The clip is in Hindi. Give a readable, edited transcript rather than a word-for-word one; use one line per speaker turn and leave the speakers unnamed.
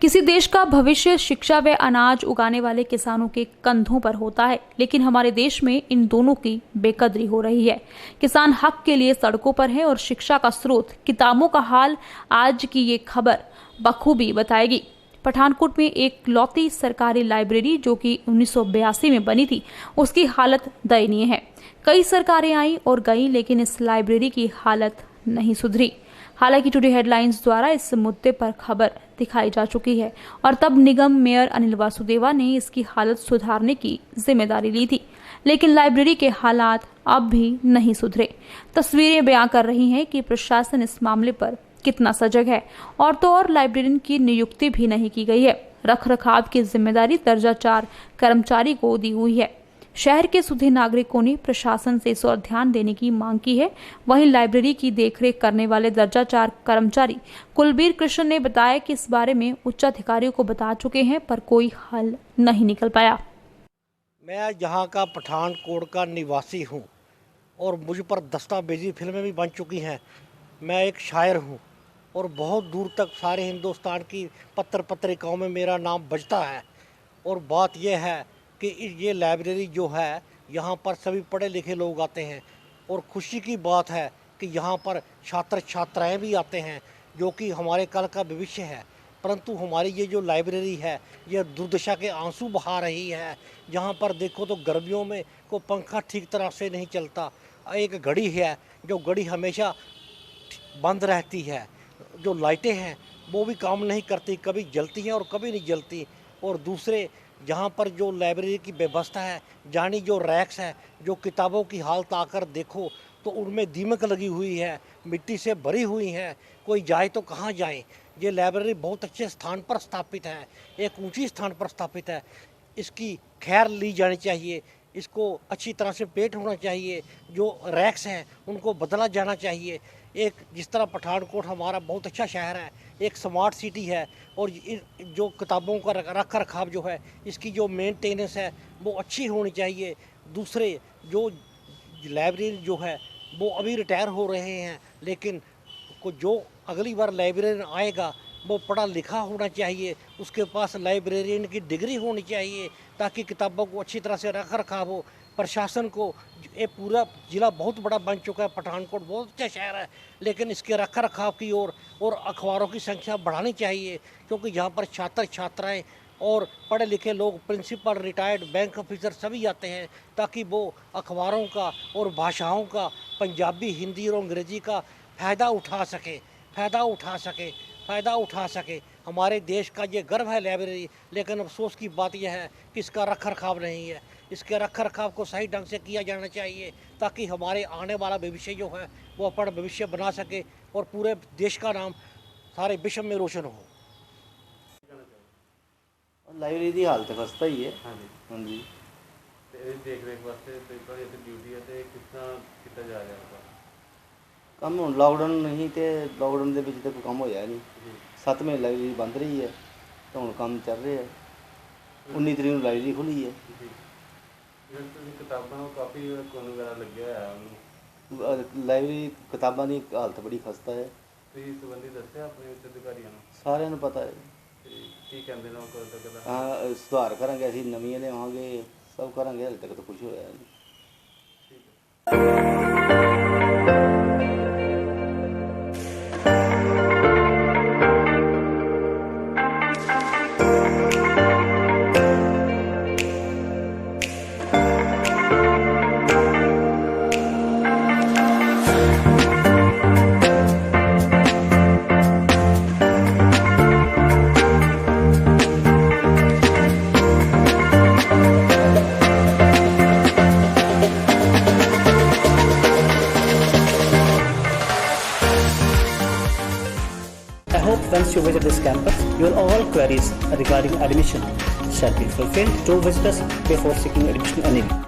किसी देश का भविष्य शिक्षा व अनाज उगाने वाले किसानों के कंधों पर होता है, लेकिन हमारे देश में इन दोनों की बेकदरी हो रही है। किसान हक के लिए सड़कों पर है और शिक्षा का स्रोत किताबों का हाल आज की ये खबर बखूबी बताएगी। पठानकोट में एक लौती सरकारी लाइब्रेरी जो कि 1982 में बनी थी, उसकी हालत दयनीय है। कई सरकारें आई और गई, लेकिन इस लाइब्रेरी की हालत नहीं सुधरी। हालांकि टुडे हेडलाइंस द्वारा इस मुद्दे पर खबर दिखाई जा चुकी है और तब निगम मेयर अनिल वासुदेवा ने इसकी हालत सुधारने की जिम्मेदारी ली थी, लेकिन लाइब्रेरी के हालात अब भी नहीं सुधरे। तस्वीरें बयां कर रही हैं कि प्रशासन इस मामले पर कितना सजग है। और तो और लाइब्रेरियन की नियुक्ति भी नहीं की गई है। रखरखाव की जिम्मेदारी दर्जा 4 कर्मचारी को दी हुई है। शहर के सुधे नागरिकों ने प्रशासन से इस ओर ध्यान देने की मांग की है। वहीं लाइब्रेरी की देखरेख करने वाले दर्जा 4 कर्मचारी कुलबीर कृष्ण ने बताया कि इस बारे में उच्च अधिकारियों को बता चुके हैं, पर कोई हल नहीं निकल पाया।
मैं यहाँ का पठानकोट का निवासी हूँ और मुझ पर दस्तावेजी फिल्में भी बन चुकी हैं। मैं एक शायर हूँ और बहुत दूर तक सारे हिंदुस्तान की पत्र पत्रिकाओं में मेरा नाम बजता है। और बात यह है कि ये लाइब्रेरी जो है, यहाँ पर सभी पढ़े लिखे लोग आते हैं और खुशी की बात है कि यहाँ पर छात्र छात्राएँ भी आते हैं जो कि हमारे कल का भविष्य है। परंतु हमारी ये जो लाइब्रेरी है, ये दुर्दशा के आंसू बहा रही है। यहाँ पर देखो तो गर्मियों में को पंखा ठीक तरह से नहीं चलता। एक घड़ी है जो घड़ी हमेशा बंद रहती है। जो लाइटें हैं वो भी काम नहीं करती, कभी जलती हैं और कभी नहीं जलती। और दूसरे जहाँ पर जो लाइब्रेरी की व्यवस्था है, जानी जो रैक्स है, जो किताबों की हालत आकर देखो तो उनमें दीमक लगी हुई है, मिट्टी से भरी हुई है। कोई जाए तो कहाँ जाए। ये लाइब्रेरी बहुत अच्छे स्थान पर स्थापित है, एक ऊंची स्थान पर स्थापित है। इसकी खैर ली जानी चाहिए, इसको अच्छी तरह से पेंट होना चाहिए। जो रैक्स हैं उनको बदला जाना चाहिए। एक जिस तरह पठानकोट हमारा बहुत अच्छा शहर है, एक स्मार्ट सिटी है, और जो किताबों का रख रखाव जो है, इसकी जो मेंटेनेंस है वो अच्छी होनी चाहिए। दूसरे जो लाइब्रेरी जो है वो अभी रिटायर हो रहे हैं, लेकिन जो अगली बार लाइब्रेरियन आएगा वो पढ़ा लिखा होना चाहिए, उसके पास लाइब्रेरियन की डिग्री होनी चाहिए, ताकि किताबों को अच्छी तरह से रख रखाव हो। प्रशासन को ये पूरा ज़िला बहुत बड़ा बन चुका है, पठानकोट बहुत अच्छा शहर है, लेकिन इसके रख रखाव की ओर और अखबारों की संख्या बढ़ानी चाहिए, क्योंकि यहाँ पर छात्र छात्राएँ और पढ़े लिखे लोग, प्रिंसिपल, रिटायर्ड बैंक ऑफिसर सभी आते हैं, ताकि वो अखबारों का और भाषाओं का, पंजाबी, हिंदी और अंग्रेज़ी का फ़ायदा उठा सके। हमारे देश का ये गर्व है लाइब्रेरी, लेकिन अफसोस की बात यह है कि इसका रख रखाव नहीं है। इसके रख रखाव को सही ढंग से किया जाना चाहिए, ताकि हमारे आने वाला भविष्य जो है वो अपना भविष्य बना सके और पूरे देश का नाम सारे विश्व में रोशन हो।
लाइब्रेरी की हालत खस्ता ही है।
हाँ जी। देख रेख वास्ते ड्यूटी है तो कितना किया जा रहा है
काम हूँ लॉकडाउन नहीं तो लॉकडाउन के तो कोई काम होया नहीं। 7 महीने लाइब्रेरी बंद रही है तो हूँ काम चल रहा है। 19 तरीक को लाइब्रेरी खुली है।
किताबों काफ़ी कोन वगैरह लगे है।
लाइब्रेरी किताबों की हालत बड़ी खस्ता है।
संबंधी दस्या अपने उच्च अधिकारियों
सारे पता है।
की कहते हैं
हाँ सुधार करेंगे, असी नवियाँ लियावांगे, सब करेंगे। हाले तक तो कुछ होया नहीं।
I hope once you visit this campus, your all queries regarding admission shall be fulfilled. Do visit us before seeking admission anyway.